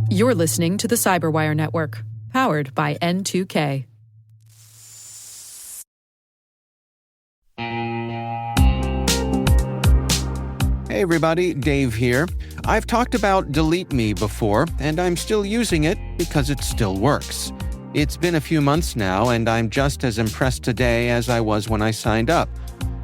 You're listening to the Cyberwire Network, powered by N2K. Hey everybody, Dave here. I've talked about Delete Me before, and I'm still using it because it still works. It's been a few months now, and I'm just as impressed today as I was when I signed up.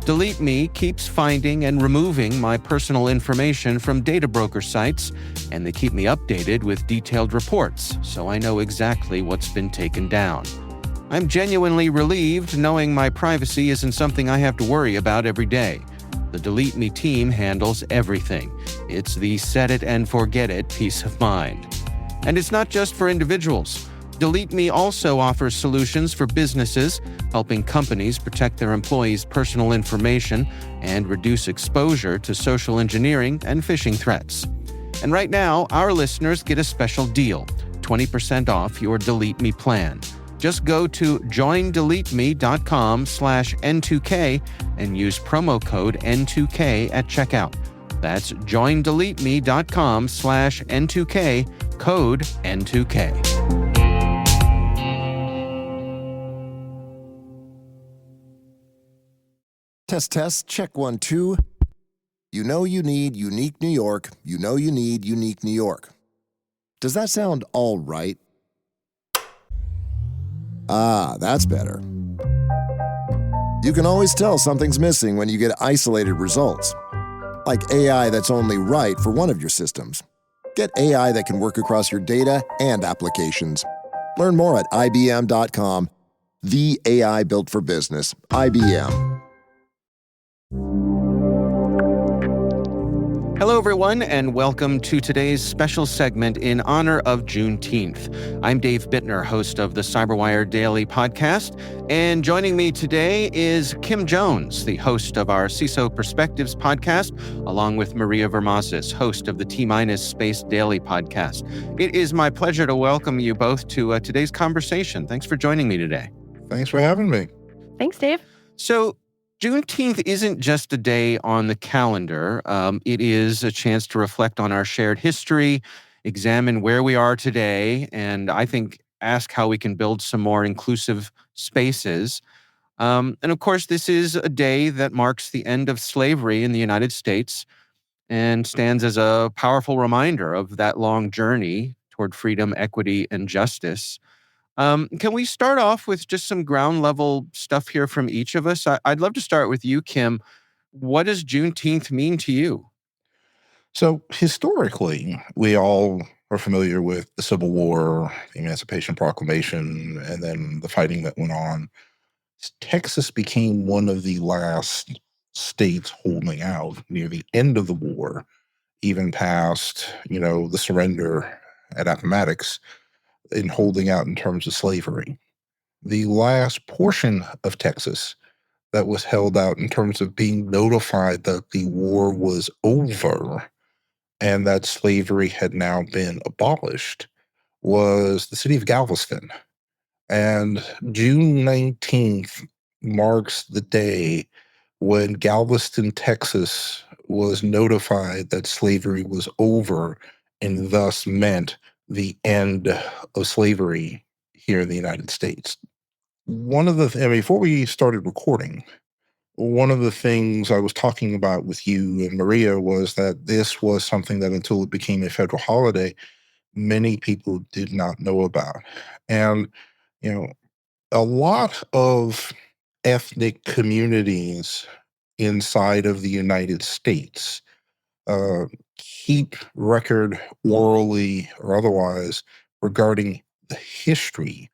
Delete Me keeps finding and removing my personal information from data broker sites, and they keep me updated with detailed reports, so I know exactly what's been taken down. I'm genuinely relieved knowing my privacy isn't something I have to worry about every day. The Delete Me team handles everything. It's the set it and forget it peace of mind. And it's not just for individuals. Delete Me also offers solutions for businesses, helping companies protect their employees' personal information and reduce exposure to social engineering and phishing threats. And right now, our listeners get a special deal, 20% off your Delete Me plan. Just go to joindeleteme.com/N2K and use promo code N2K at checkout. That's joindeleteme.com/N2K, code N2K. Test, check 1, 2. You know you need unique New York. You know you need unique New York. Does that sound all right? Ah, that's better. You can always tell something's missing when you get isolated results. Like AI that's only right for one of your systems. Get AI that can work across your data and applications. Learn more at IBM.com. The AI built for business. IBM. Hello, everyone, and welcome to today's special segment in honor of Juneteenth. I'm Dave Bittner, host of the Cyberwire Daily podcast, and joining me today is Kim Jones, the host of our CISO Perspectives podcast, along with Maria Vermasis, host of the T-Minus Space Daily podcast. It is my pleasure to welcome you both to today's conversation. Thanks for joining me today. Thanks for having me. Thanks, Dave. So, Juneteenth isn't just a day on the calendar. It is a chance to reflect on our shared history, examine where we are today, and I think ask how we can build some more inclusive spaces. And of course, this is a day that marks the end of slavery in the United States and stands as a powerful reminder of that long journey toward freedom, equity, and justice. Can we start off with just some ground level stuff here from each of us? I'd love to start with you, Kim. What does Juneteenth mean to you? So historically, we all are familiar with the Civil War, the Emancipation Proclamation, and then the fighting that went on. Texas became one of the last states holding out near the end of the war, even past, the surrender at Appomattox, in holding out in terms of slavery. The last portion of Texas that was held out in terms of being notified that the war was over and that slavery had now been abolished was the city of Galveston. And June 19th marks the day when Galveston, Texas was notified that slavery was over and thus meant the end of slavery here in the United States. Before we started recording, one of the things I was talking about with you and Maria was that this was something that until it became a federal holiday, many people did not know about. And, a lot of ethnic communities inside of the United States keep record orally or otherwise regarding the history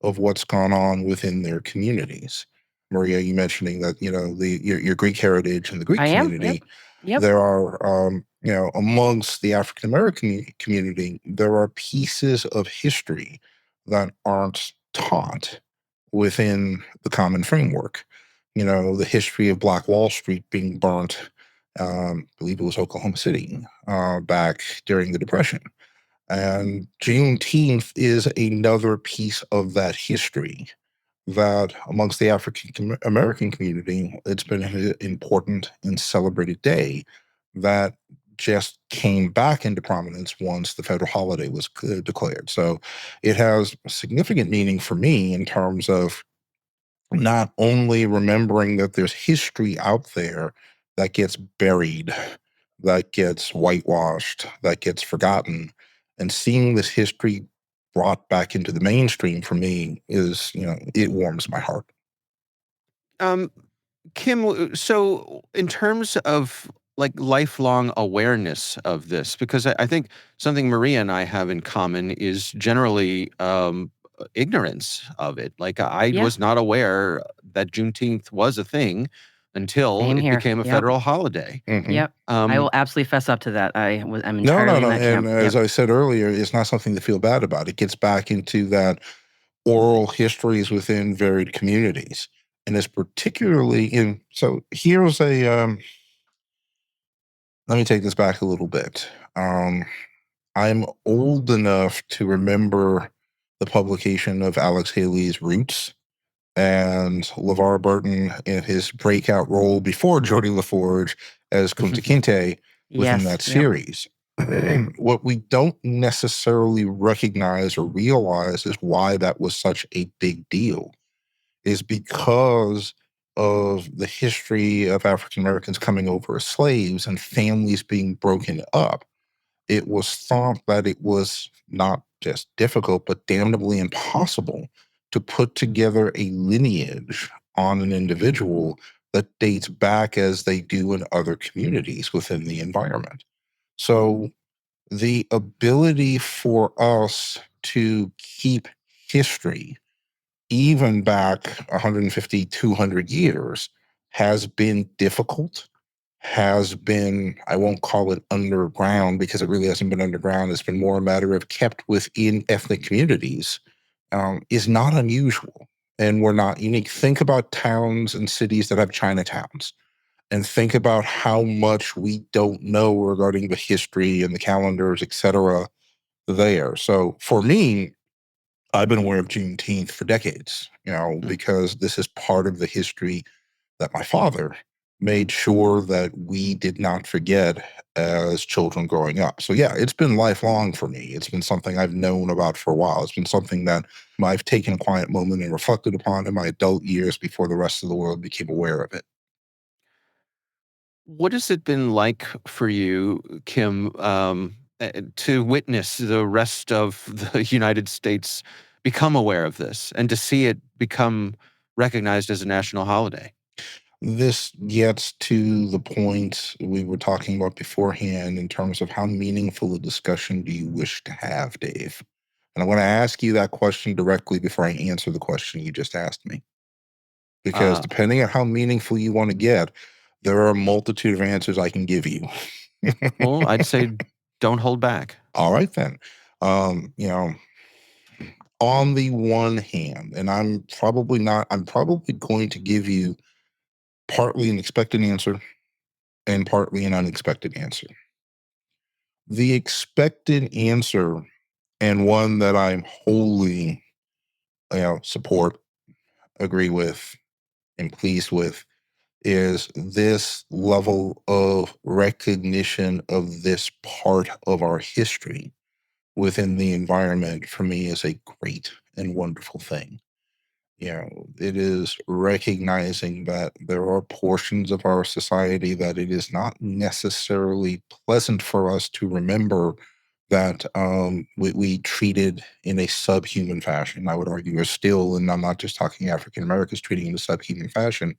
of what's gone on within their communities. Maria, you mentioning that, your Greek heritage and the Greek community, Yep. there are, amongst the African American community, there are pieces of history that aren't taught within the common framework. The history of Black Wall Street being burnt, I believe it was Oklahoma City, back during the Depression. And Juneteenth is another piece of that history that amongst the African American community, it's been an important and celebrated day that just came back into prominence once the federal holiday was declared. So it has significant meaning for me in terms of not only remembering that there's history out there that gets buried, that gets whitewashed, that gets forgotten, and seeing this history brought back into the mainstream for me is, it warms my heart. Um, Kim, so in terms of like lifelong awareness of this, because I think something Maria and I have in common is generally ignorance of it. Like I Yeah, was not aware that Juneteenth was a thing until same it here. became a Yep, federal holiday. Hmm. yep. I Um, will absolutely fess up to that. I'm No, no, entirely in no. that And camp. as Yep. I said earlier, it's not something to feel bad about. It gets back into that oral histories within varied communities. And it's particularly in, so here's let me take this back a little bit. I'm old enough to remember the publication of Alex Haley's Roots and LeVar Burton in his breakout role before Jodie LaForge as Kunta Kinte within Yes. that Yep. series. What we don't necessarily recognize or realize is why that was such a big deal is because of the history of African Americans coming over as slaves and families being broken up. It was thought that it was not just difficult, but damnably impossible to put together a lineage on an individual that dates back as they do in other communities within the environment. So the ability for us to keep history, even back 150, 200 years, has been difficult, has been, I won't call it underground because it really hasn't been underground. It's been more a matter of kept within ethnic communities, is not unusual. And we're not unique. Think about towns and cities that have Chinatowns and think about how much we don't know regarding the history and the calendars, et cetera, there. So for me, I've been aware of Juneteenth for decades, because this is part of the history that my father made sure that we did not forget as children growing up. So yeah, it's been lifelong for me. It's been something I've known about for a while. It's been something that I've taken a quiet moment and reflected upon in my adult years before the rest of the world became aware of it. what has it been like for you, Kim, to witness the rest of the United States become aware of this and to see it become recognized as a national holiday? This gets to the point we were talking about beforehand in terms of how meaningful a discussion do you wish to have, Dave? And I want to ask you that question directly before I answer the question you just asked me. Because Uh, depending on how meaningful you want to get, there are a multitude of answers I can give you. well, I'd say don't hold back. All right, then. Um, you know, on the one hand, and I'm probably going to give you partly an expected answer and partly an unexpected answer. The expected answer, and one that I'm wholly, support, agree with, and pleased with, is this level of recognition of this part of our history within the environment for me is a great and wonderful thing. It is recognizing that there are portions of our society that it is not necessarily pleasant for us to remember that we treated in a subhuman fashion. I would argue are still, and I'm not just talking African Americans treating in a subhuman fashion,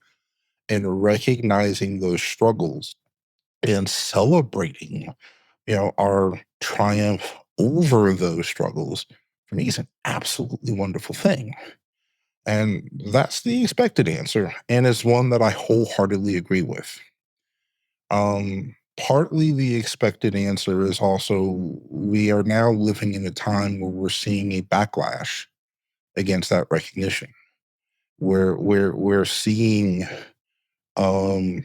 and recognizing those struggles and celebrating, our triumph over those struggles for me is an absolutely wonderful thing. And that's the expected answer, and it's one that I wholeheartedly agree with. Partly the expected answer is also we are now living in a time where we're seeing a backlash against that recognition. We're seeing um,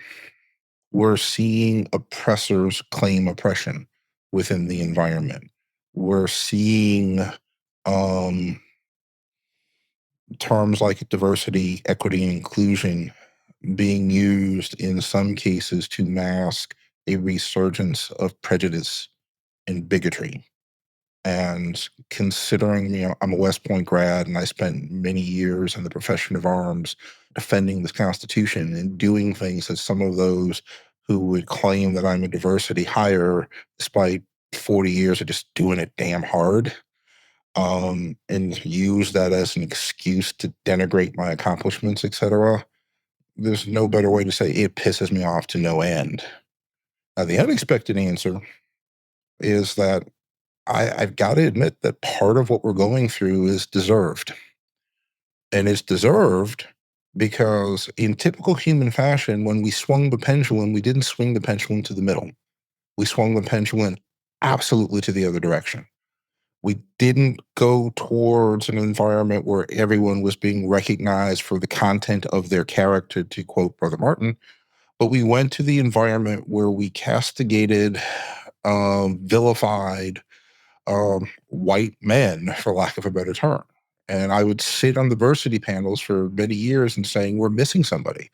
we're seeing oppressors claim oppression within the environment. We're seeing um, terms like diversity, equity, and inclusion being used in some cases to mask a resurgence of prejudice and bigotry. And considering, I'm a West Point grad and I spent many years in the profession of arms defending this Constitution and doing things that some of those who would claim that I'm a diversity hire, despite 40 years of just doing it damn hard, and use that as an excuse to denigrate my accomplishments, etc. There's no better way to say it pisses me off to no end. Now, the unexpected answer is that I've got to admit that part of what we're going through is deserved. And it's deserved because in typical human fashion, when we swung the pendulum, we didn't swing the pendulum to the middle. We swung the pendulum absolutely to the other direction. We didn't go towards an environment where everyone was being recognized for the content of their character, to quote Brother Martin, but we went to the environment where we castigated, vilified, white men, for lack of a better term. And I would sit on diversity panels for many years and saying, we're missing somebody.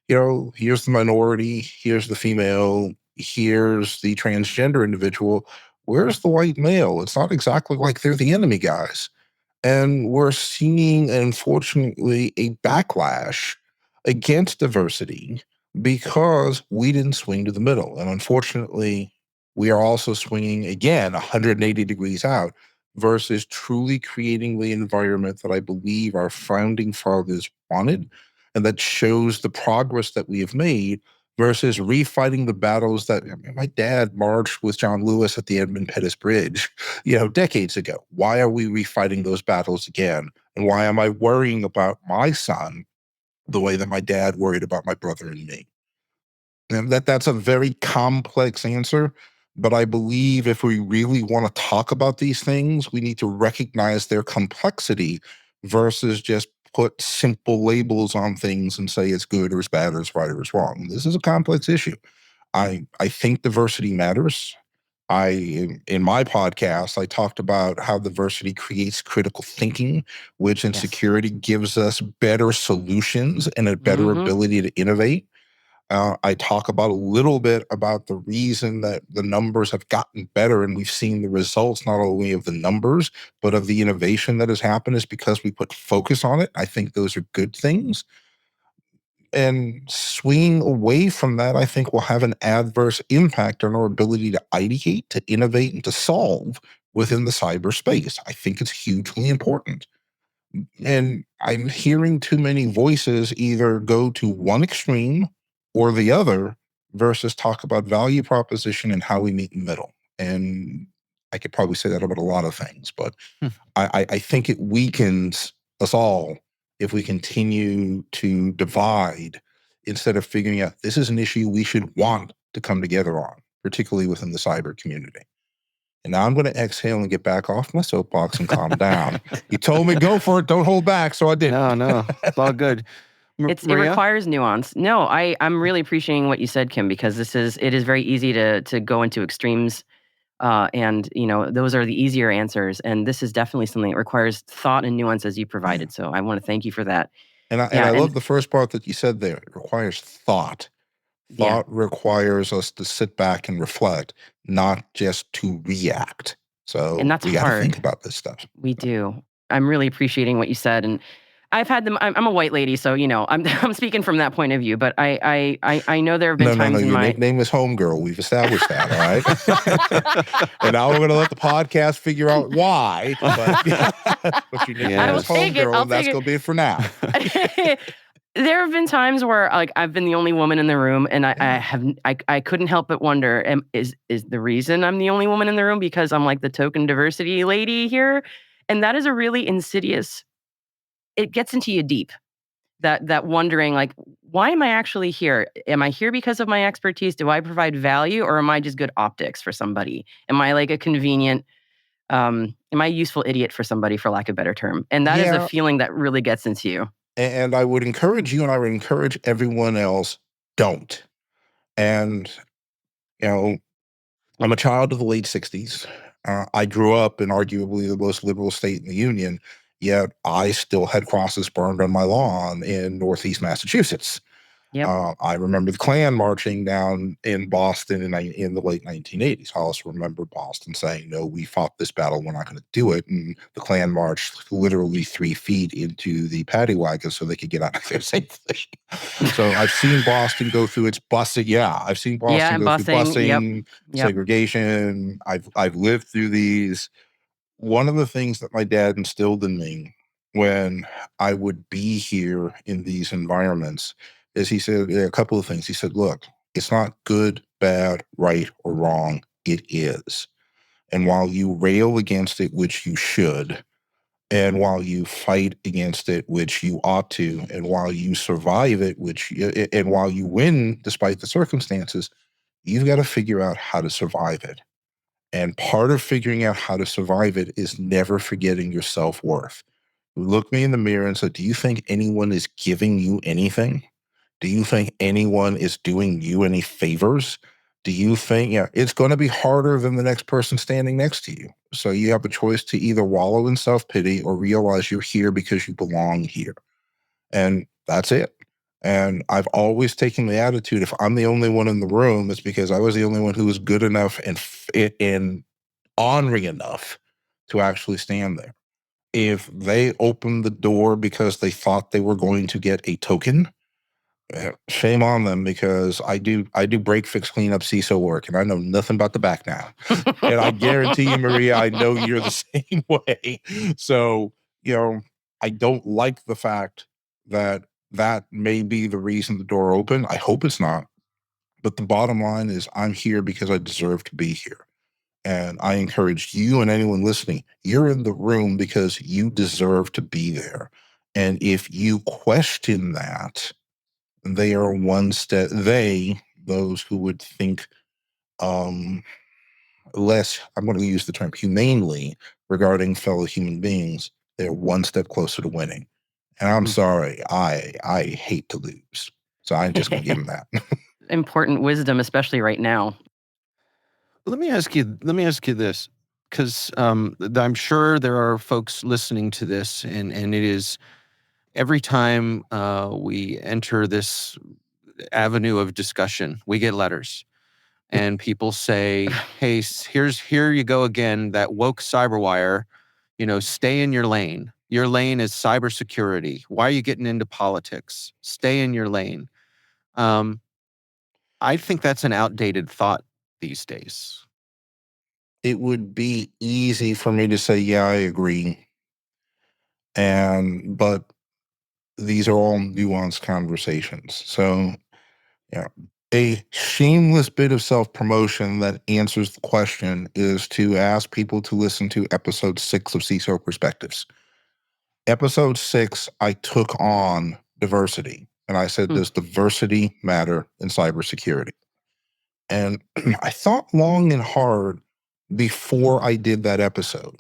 Here's the minority, here's the female, here's the transgender individual. Where's the white male? It's not exactly like they're the enemy guys. And we're seeing, unfortunately, a backlash against diversity because we didn't swing to the middle. And unfortunately, we are also swinging again 180 degrees out versus truly creating the environment that I believe our founding fathers wanted and that shows the progress that we have made versus refighting the battles that my dad marched with John Lewis at the Edmund Pettus Bridge, decades ago. Why are we refighting those battles again? And why am I worrying about my son the way that my dad worried about my brother and me? And that's a very complex answer, but I believe if we really want to talk about these things, we need to recognize their complexity versus just put simple labels on things and say it's good or it's bad or it's right or it's wrong. This is a complex issue. I think diversity matters. In my podcast, I talked about how diversity creates critical thinking, which in Yes. security gives us better solutions and a better ability to innovate. I talk about a little bit about the reason that the numbers have gotten better and we've seen the results not only of the numbers, but of the innovation that has happened is because we put focus on it. I think those are good things. And swinging away from that, I think will have an adverse impact on our ability to ideate, to innovate, and to solve within the cyberspace. I think it's hugely important. And I'm hearing too many voices either go to one extreme or the other versus talk about value proposition and how we meet in the middle. And I could probably say that about a lot of things, but Hmm. I think it weakens us all if we continue to divide instead of figuring out this is an issue we should want to come together on, particularly within the cyber community. And now I'm going to exhale and get back off my soapbox and calm down. You told me go for it, don't hold back, so I did. No, it's all good. It Maria? requires nuance. No, I'm really appreciating what you said, Kim, because it is very easy to go into extremes, and those are the easier answers. And this is definitely something that requires thought and nuance as you provided. So I want to thank you for that. And I love the first part that you said there. It requires thought. Thought requires us to sit back and reflect, not just to react. So And that's we got to hard. think about this stuff. We do. I'm really appreciating what you said, and I've had them. I'm a white lady, so I'm speaking from that point of view. But I know there have been times in Your my nickname is Homegirl. We've established that, all right? And now we're going to let the podcast figure out why. But your nickname I will is take it. Homegirl, I'll and that's take it. going to be it for now. There have been times where I've been the only woman in the room, and I couldn't help but wonder: is the reason I'm the only woman in the room because I'm like the token diversity lady here? And that is a really insidious. It gets into you deep. That wondering, like, why am I actually here? Am I here because of my expertise? Do I provide value, or am I just good optics for somebody? Am I like a convenient? Am I a useful idiot for somebody, for lack of a better term? And that is a feeling that really gets into you. And I would encourage you, and I would encourage everyone else, don't. And, I'm a child of the late 60s. I grew up in arguably the most liberal state in the Union, yet I still had crosses burned on my lawn in Northeast Massachusetts. Yep. I remember the Klan marching down in Boston in the late 1980s. I also remember Boston saying, no, we fought this battle. We're not going to do it. And the Klan marched literally 3 feet into the paddy wagon so they could get out of there safely. So I've seen Boston go through its busing. Yeah, I've seen Boston and go through busing. Yep. busing, Yep. segregation. I've lived through these. One of the things that my dad instilled in me when I would be here in these environments is he said a couple of things. He said, look, it's not good, bad, right, or wrong. It is. And while you rail against it, which you should, and while you fight against it, which you ought to, and while you survive it, and while you win despite the circumstances, you've got to figure out how to survive it. And part of figuring out how to survive it is never forgetting your self-worth. Look me in the mirror and say, do you think anyone is giving you anything? Do you think anyone is doing you any favors? Do you think, it's going to be harder than the next person standing next to you. So you have a choice to either wallow in self-pity or realize you're here because you belong here. And that's it. And I've always taken the attitude, if I'm the only one in the room, it's because I was the only one who was good enough and honoring enough to actually stand there. If they opened the door because they thought they were going to get a token, shame on them, because I do break, fix, clean up CISO work, and I know nothing about the back now. And I guarantee you, Maria, I know you're the same way. So, I don't like the fact that may be the reason the door opened. I hope it's not. But the bottom line is I'm here because I deserve to be here. And I encourage you and anyone listening, you're in the room because you deserve to be there. And if you question that, they are one step, those who would think less, I'm going to use the term humanely regarding fellow human beings, they're one step closer to winning. And I'm sorry, I hate to lose. So I'm just going to give them that. Important wisdom, especially right now. Let me ask you this, because I'm sure there are folks listening to this, and it is every time we enter this avenue of discussion, we get letters, and people say, "Hey, here you go again, that woke cyberwire. Stay in your lane. Your lane is cybersecurity. Why are you getting into politics? Stay in your lane." I think that's an outdated thought these days. It would be easy for me to say, yeah, I agree. But these are all nuanced conversations. So, a shameless bit of self-promotion that answers the question is to ask people to listen to episode 6 of CISO Perspectives. Episode 6, I took on diversity. And I said, does diversity matter in cybersecurity? And I thought long and hard before I did that episode,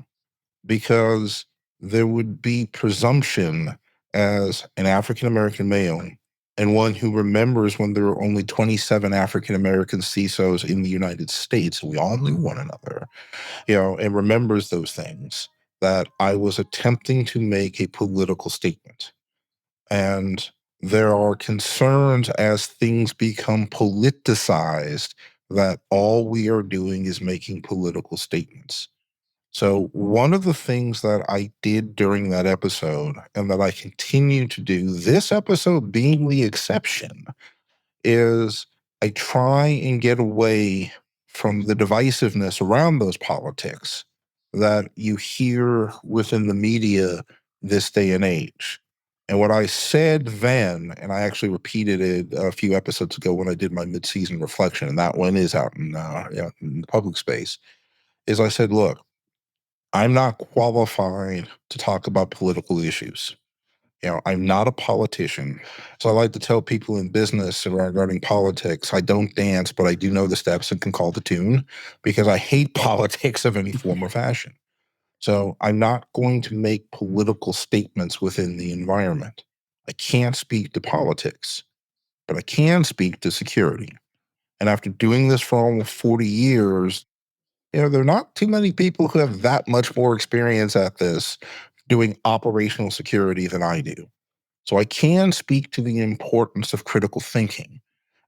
because there would be presumption as an African-American male and one who remembers when there were only 27 African-American CISOs in the United States. We all knew one another, and remembers those things, that I was attempting to make a political statement. And there are concerns as things become politicized that all we are doing is making political statements. So one of the things that I did during that episode, and that I continue to do, this episode being the exception, is I try and get away from the divisiveness around those politics that you hear within the media this day and age. And what I said then, and I actually repeated it a few episodes ago when I did my mid-season reflection, and that one is out in the public space, is I said, look, I'm not qualified to talk about political issues. I'm not a politician. So I like to tell people in business regarding politics, I don't dance, but I do know the steps and can call the tune, because I hate politics of any form or fashion. So I'm not going to make political statements within the environment. I can't speak to politics, but I can speak to security. And after doing this for almost 40 years, there are not too many people who have that much more experience at this doing operational security than I do. So I can speak to the importance of critical thinking.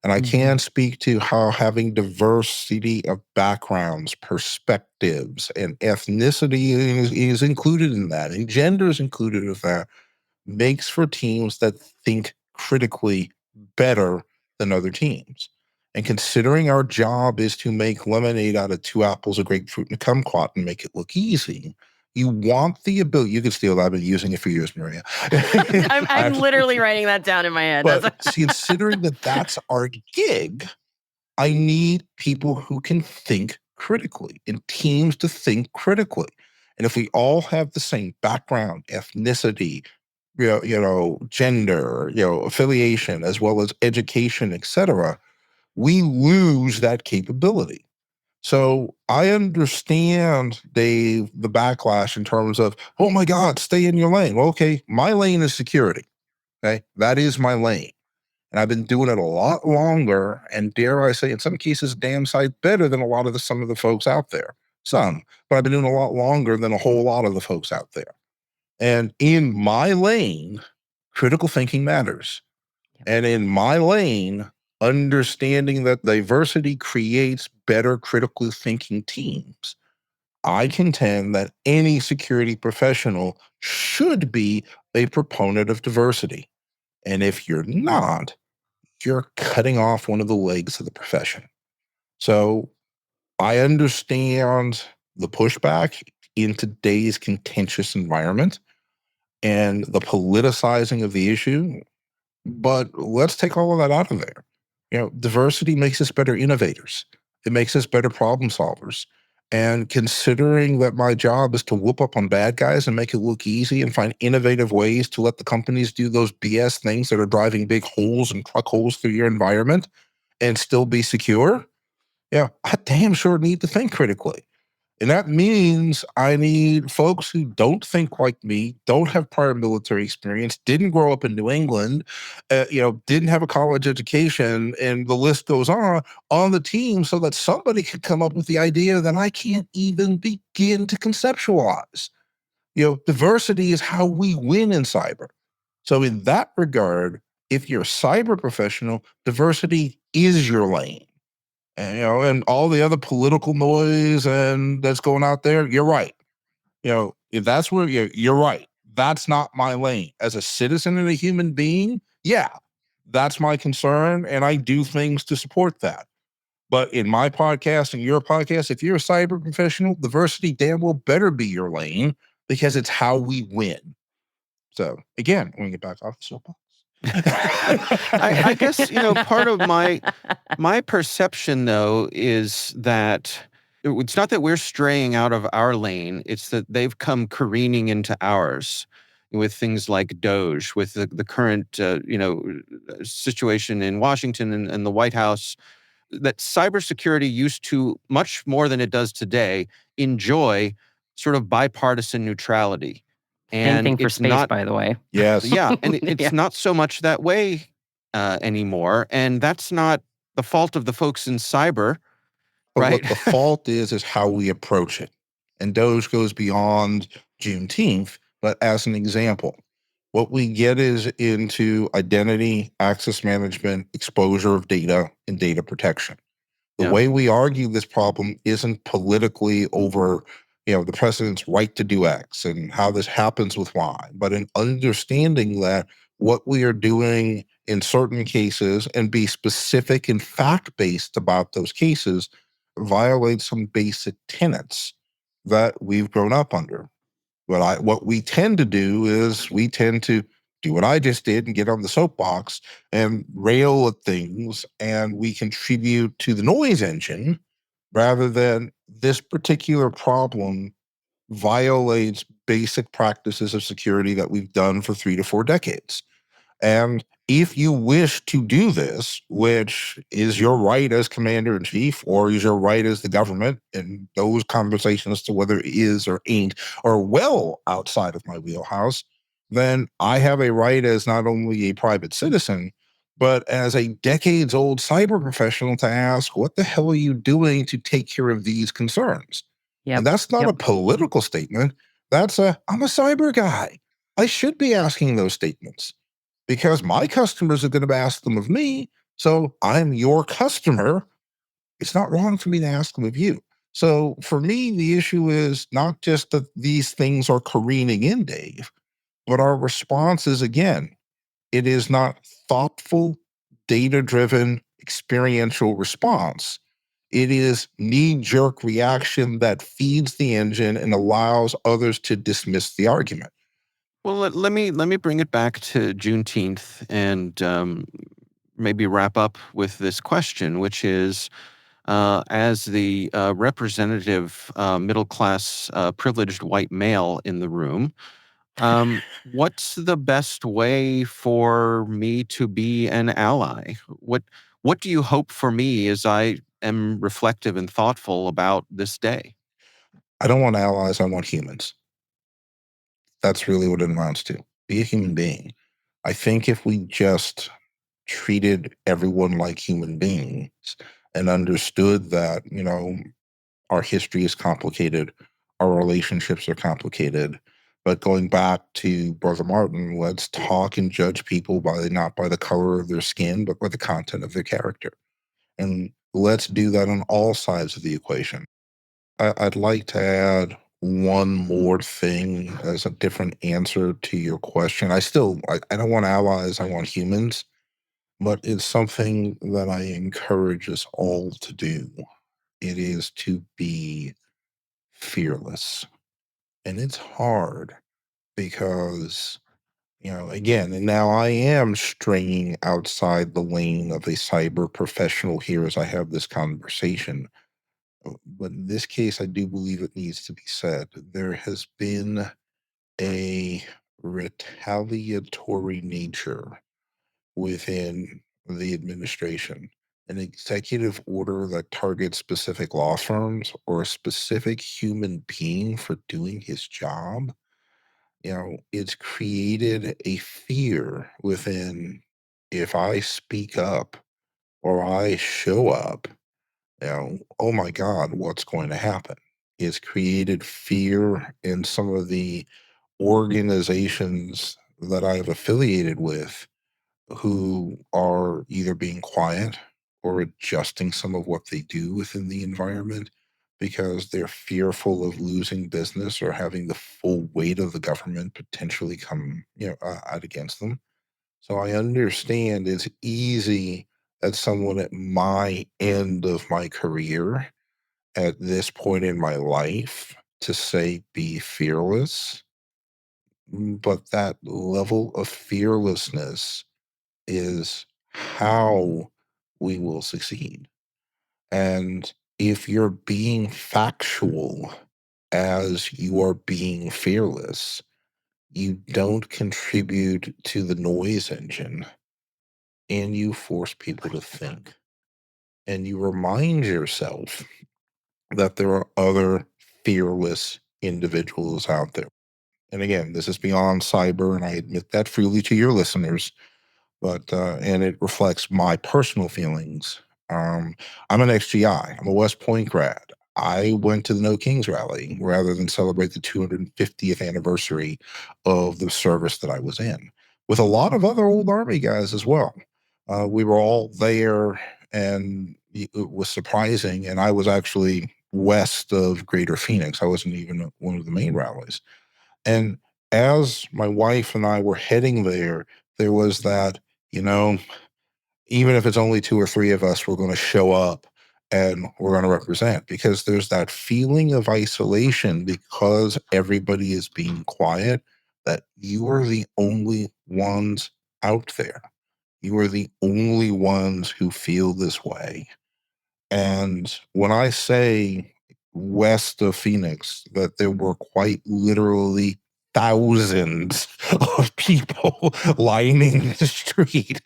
And I can speak to how having diversity of backgrounds, perspectives, and ethnicity is included in that, and gender is included in that, makes for teams that think critically better than other teams. And considering our job is to make lemonade out of two apples, a grapefruit, and a kumquat and make it look easy, you want the ability. You can steal that. I've been using it for years, Maria. I'm literally writing that down in my head. But considering that that's our gig, I need people who can think critically and teams to think critically. And if we all have the same background, ethnicity, gender, affiliation, as well as education, etc., we lose that capability. So I understand, Dave, the backlash in terms of, oh my God, stay in your lane. Well, okay, my lane is security. Okay, that is my lane. And I've been doing it a lot longer, and dare I say, in some cases, damn sight better than some of the folks out there. Some, but I've been doing a lot longer than a whole lot of the folks out there. And in my lane, critical thinking matters. Yep. And in my lane, understanding that diversity creates better critical thinking teams. I contend that any security professional should be a proponent of diversity. And if you're not, you're cutting off one of the legs of the profession. So I understand the pushback in today's contentious environment and the politicizing of the issue, but let's take all of that out of there. Diversity makes us better innovators. It makes us better problem solvers. And considering that my job is to whoop up on bad guys and make it look easy and find innovative ways to let the companies do those BS things that are driving big holes and truck holes through your environment and still be secure, I damn sure need to think critically. And that means I need folks who don't think like me, don't have prior military experience, didn't grow up in New England, didn't have a college education, and the list goes on the team so that somebody could come up with the idea that I can't even begin to conceptualize. Diversity is how we win in cyber. So in that regard, if you're a cyber professional, diversity is your lane. And all the other political noise and that's going out there, you're right. If that's where you're right. That's not my lane. As a citizen and a human being, that's my concern, and I do things to support that. But in my podcast and your podcast, if you're a cyber professional, diversity damn well better be your lane because it's how we win. So again, when we get back off the soapbox. I guess, part of my perception, though, is that it's not that we're straying out of our lane. It's that they've come careening into ours with things like Doge, with the current, situation in Washington and the White House, that cybersecurity used to, much more than it does today, enjoy sort of bipartisan neutrality. Same And thing for it's space, not, by the way. Yes. yeah, and it's Yeah. not so much that way anymore. And that's not the fault of the folks in cyber, But right? what the fault is how we approach it. And Doge goes beyond Juneteenth, but as an example, what we get is into identity, access management, exposure of data, and data protection. The Yeah. way we argue this problem isn't politically over, the president's right to do X and how this happens with Y, but in understanding that what we are doing in certain cases and be specific and fact-based about those cases violates some basic tenets that we've grown up under. What we tend to do is we tend to do what I just did and get on the soapbox and rail at things, and we contribute to the noise engine rather than this particular problem violates basic practices of security that we've done for 3 to 4 decades. And if you wish to do this, which is your right as commander in chief, or is your right as the government, and those conversations as to whether it is or ain't are well outside of my wheelhouse, then I have a right as not only a private citizen, but as a decades old cyber professional to ask, what the hell are you doing to take care of these concerns? Yep. And that's not a political statement. I'm a cyber guy. I should be asking those statements. because my customers are going to ask them of me. So I'm your customer. It's not wrong for me to ask them of you. So for me, the issue is not just that these things are careening in, Dave, but our response is, again, it is not thoughtful, data driven, experiential response. It is knee jerk reaction that feeds the engine and allows others to dismiss the argument. Well, let me bring it back to Juneteenth and maybe wrap up with this question, which is, as the representative middle class privileged white male in the room, what's the best way for me to be an ally? What do you hope for me as I am reflective and thoughtful about this day? I don't want allies, I want humans. That's really what it amounts to. Be a human being. I think if we just treated everyone like human beings and understood that, our history is complicated, our relationships are complicated. But going back to Brother Martin, let's talk and judge people by not by the color of their skin, but by the content of their character. And let's do that on all sides of the equation. I'd like to add one more thing as a different answer to your question. I don't want allies, I want humans, but it's something that I encourage us all to do. It is to be fearless. And it's hard because, again, and now I am straying outside the lane of a cyber professional here as I have this conversation. But in this case, I do believe it needs to be said. There has been a retaliatory nature within the administration, an executive order that targets specific law firms or a specific human being for doing his job. It's created a fear within, if I speak up or I show up, oh my God, what's going to happen? It's created fear in some of the organizations that I've affiliated with who are either being quiet or adjusting some of what they do within the environment because they're fearful of losing business or having the full weight of the government potentially come out against them. So I understand it's easy as someone at my end of my career at this point in my life to say be fearless, but that level of fearlessness is how we will succeed. And if you're being factual as you are being fearless, you don't contribute to the noise engine and you force people to think. And you remind yourself that there are other fearless individuals out there. And again, this is beyond cyber, and I admit that freely to your listeners. But and it reflects my personal feelings. I'm an XGI. I'm a West Point grad. I went to the No Kings rally rather than celebrate the 250th anniversary of the service that I was in, with a lot of other old Army guys as well. We were all there, and it was surprising. And I was actually west of Greater Phoenix. I wasn't even at one of the main rallies. And as my wife and I were heading there, there was that, you know, even if it's only two or three of us, we're going to show up and we're going to represent because there's that feeling of isolation because everybody is being quiet, that you are the only ones out there. You are the only ones who feel this way. And when I say west of Phoenix, that there were quite literally thousands of people lining the street,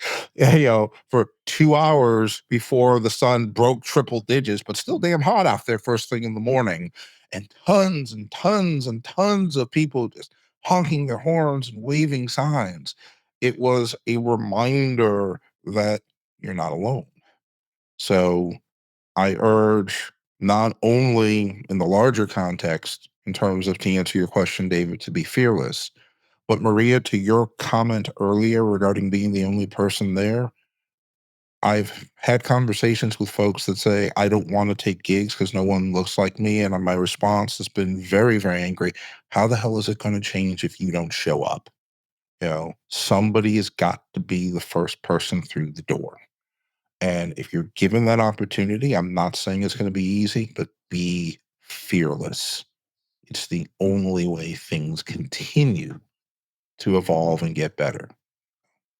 for 2 hours before the sun broke triple digits, but still damn hot out there first thing in the morning. And tons and tons and tons of people just honking their horns and waving signs. It was a reminder that you're not alone. So I urge not only in the larger context, in terms of to answer your question, David, to be fearless, But Maria, to your comment earlier regarding being the only person there, I've had conversations with folks that say, I don't want to take gigs because no one looks like me. And my response has been very, very angry. How the hell is it going to change if you don't show up? Somebody has got to be the first person through the door. And if you're given that opportunity, I'm not saying it's going to be easy, but be fearless. It's the only way things continue to evolve and get better.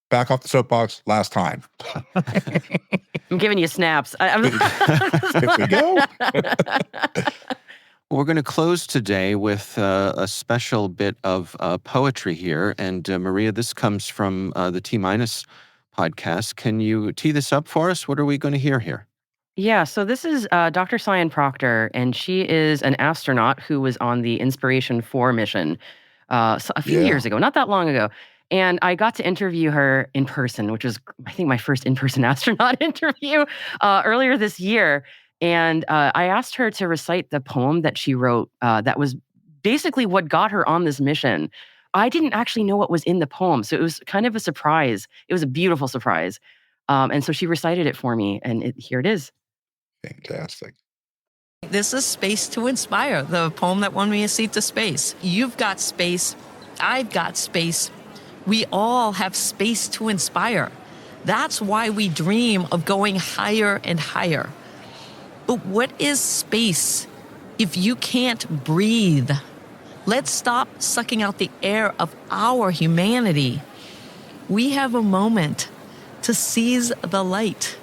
Back off the soapbox, last time. I'm giving you snaps. Here we go. We're going to close today with a special bit of poetry here. And Maria, this comes from the T-Minus podcast. Can you tee this up for us? What are we going to hear here? Yeah, so this is Dr. Cyan Proctor, and she is an astronaut who was on the Inspiration 4 mission a few years ago, not that long ago. And I got to interview her in person, which was, I think, my first in-person astronaut interview earlier this year. And I asked her to recite the poem that she wrote that was basically what got her on this mission. I didn't actually know what was in the poem, so it was kind of a surprise. It was a beautiful surprise. And so she recited it for me, and here it is. Fantastic. This is Space to Inspire, the poem that won me a seat to space. You've got space. I've got space. We all have space to inspire. That's why we dream of going higher and higher. But what is space if you can't breathe? Let's stop sucking out the air of our humanity. We have a moment to seize the light.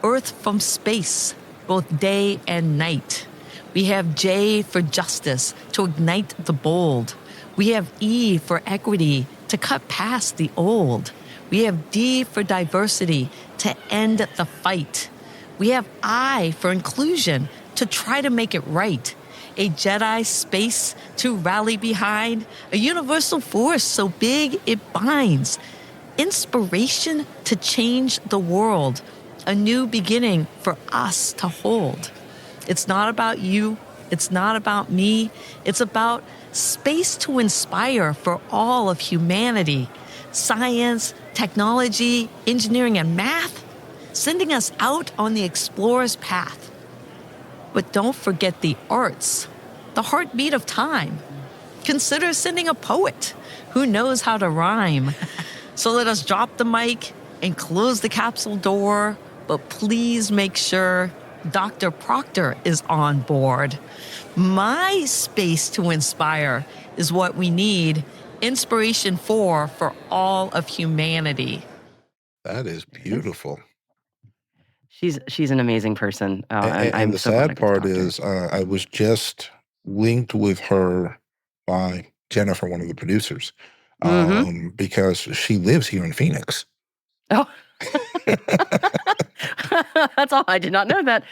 Earth from space, both day and night. We have J for justice, to ignite the bold. We have E for equity, to cut past the old. We have D for diversity, to end the fight. We have I for inclusion, to try to make it right. A Jedi space to rally behind. A universal force so big it binds. Inspiration to change the world. A new beginning for us to hold. It's not about you. It's not about me. It's about space to inspire for all of humanity. Science, technology, engineering, and math, sending us out on the explorer's path. But don't forget the arts, the heartbeat of time. Consider sending a poet who knows how to rhyme. So let us drop the mic and close the capsule door. But please make sure Dr. Proctor is on board. My space to inspire is what we need. Inspiration 4 for all of humanity. That is beautiful. She's an amazing person. And the so glad I sad got to part talk to her. is I was just linked with her by Jennifer, one of the producers, because she lives here in Phoenix. Oh. That's all. I did not know that.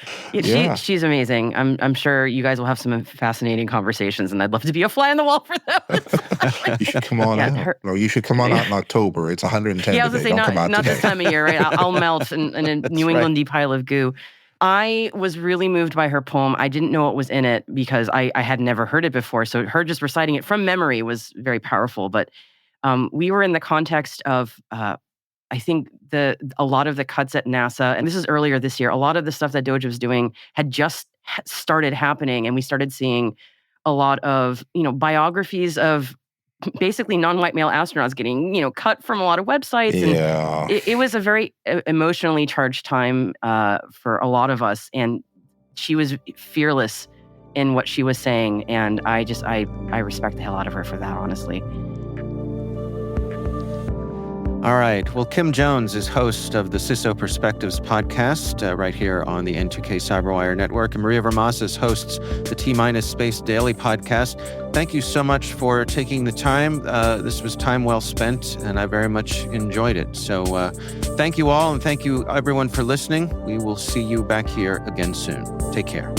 She's amazing. I'm sure you guys will have some fascinating conversations, and I'd love to be a fly on the wall for them. You should come on out. No, you should come on out in October. It's 110 Yeah, I was today. going to say, Don't come out not today. this time of year, right? I'll melt in a New Englandy pile of goo. I was really moved by her poem. I didn't know what was in it because I had never heard it before. So her just reciting it from memory was very powerful. But we were in the context of I think a lot of the cuts at NASA, and this is earlier this year, a lot of the stuff that Doja was doing had just started happening, and we started seeing a lot of biographies of basically non-white male astronauts getting cut from a lot of websites. Yeah. And it was a very emotionally charged time for a lot of us, and she was fearless in what she was saying, and I respect the hell out of her for that, honestly. All right. Well, Kim Jones is host of the CISO Perspectives podcast right here on the N2K Cyberwire Network. And Maria Varmasas hosts the T-Minus Space Daily podcast. Thank you so much for taking the time. This was time well spent, and I very much enjoyed it. So thank you all, and thank you everyone for listening. We will see you back here again soon. Take care.